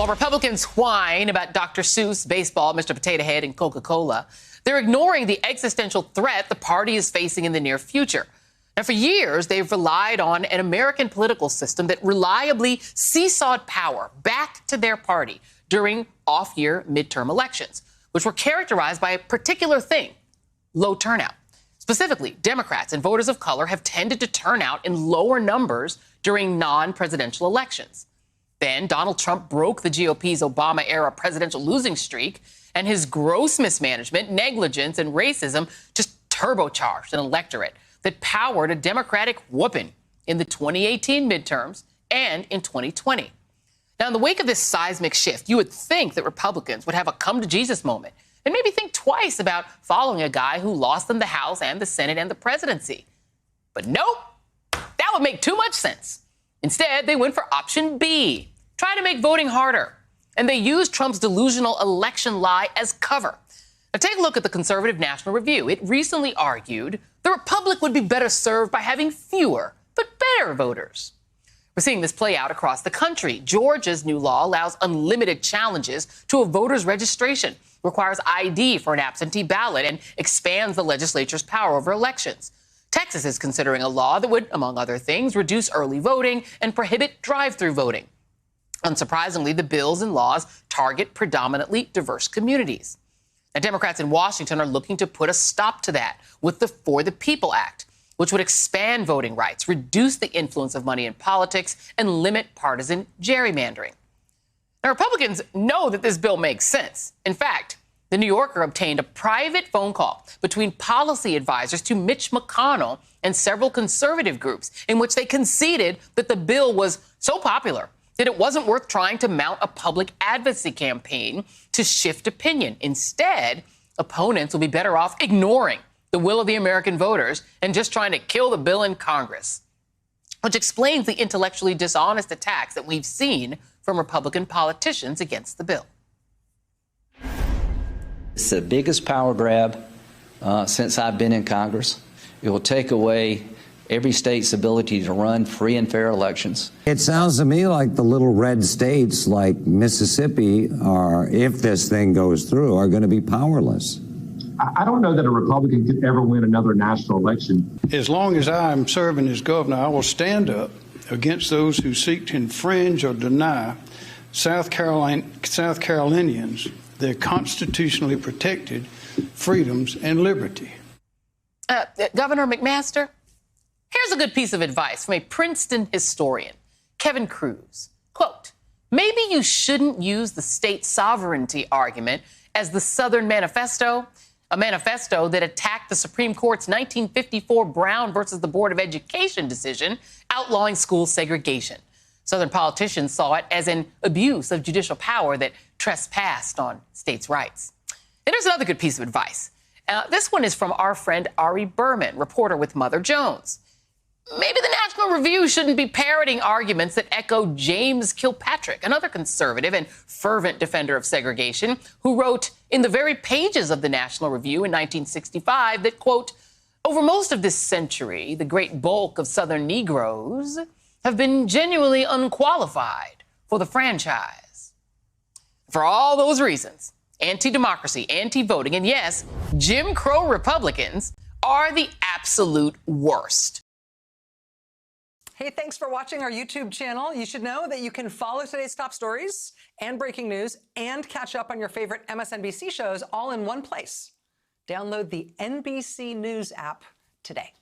While Republicans whine about Dr. Seuss, baseball, Mr. Potato Head, and Coca-Cola, they're ignoring the existential threat the party is facing in the near future. Now, for years, they've relied on an American political system that reliably seesawed power back to their party during off-year midterm elections, which were characterized by a particular thing: low turnout. Specifically, Democrats and voters of color have tended to turn out in lower numbers during non-presidential elections. Then Donald Trump broke the GOP's Obama-era presidential losing streak, and his gross mismanagement, negligence, and racism just turbocharged an electorate that powered a Democratic whooping in the 2018 midterms and in 2020. Now, in the wake of this seismic shift, you would think that Republicans would have a come-to-Jesus moment and maybe think twice about following a guy who lost them the House and the Senate and the presidency. But nope, that would make too much sense. Instead, they went for option B, try to make voting harder. And they used Trump's delusional election lie as cover. Now, take a look at the conservative National Review. It recently argued the republic would be better served by having fewer but better voters. We're seeing this play out across the country. Georgia's new law allows unlimited challenges to a voter's registration, requires ID for an absentee ballot, and expands the legislature's power over elections. Texas is considering a law that would, among other things, reduce early voting and prohibit drive-through voting. Unsurprisingly, the bills and laws target predominantly diverse communities. Now, Democrats in Washington are looking to put a stop to that with the For the People Act, which would expand voting rights, reduce the influence of money in politics, and limit partisan gerrymandering. Now, Republicans know that this bill makes sense. In fact, The New Yorker obtained a private phone call between policy advisors to Mitch McConnell and several conservative groups in which they conceded that the bill was so popular that it wasn't worth trying to mount a public advocacy campaign to shift opinion. Instead, opponents will be better off ignoring the will of the American voters and just trying to kill the bill in Congress, which explains the intellectually dishonest attacks that we've seen from Republican politicians against the bill. It's the biggest power grab since I've been in Congress. It will take away every state's ability to run free and fair elections. It sounds to me like the little red states like Mississippi are, if this thing goes through, are going to be powerless. I don't know that a Republican could ever win another national election. As long as I am serving as governor, I will stand up against those who seek to infringe or deny South Carolinians their constitutionally protected freedoms and liberty. Governor McMaster, here's a good piece of advice from a Princeton historian, Kevin Cruz. Quote, maybe you shouldn't use the state sovereignty argument as the Southern Manifesto, a manifesto that attacked the Supreme Court's 1954 Brown versus the Board of Education decision outlawing school segregation. Southern politicians saw it as an abuse of judicial power that trespassed on states' rights. And here's another good piece of advice. This one is from our friend Ari Berman, reporter with Mother Jones. Maybe the National Review shouldn't be parroting arguments that echo James Kilpatrick, another conservative and fervent defender of segregation, who wrote in the very pages of the National Review in 1965 that, quote, over most of this century, the great bulk of Southern Negroes have been genuinely unqualified for the franchise. For all those reasons, anti-democracy, anti-voting, and yes, Jim Crow Republicans are the absolute worst. Hey, thanks for watching our YouTube channel. You should know that you can follow today's top stories and breaking news and catch up on your favorite MSNBC shows all in one place. Download the NBC News app today.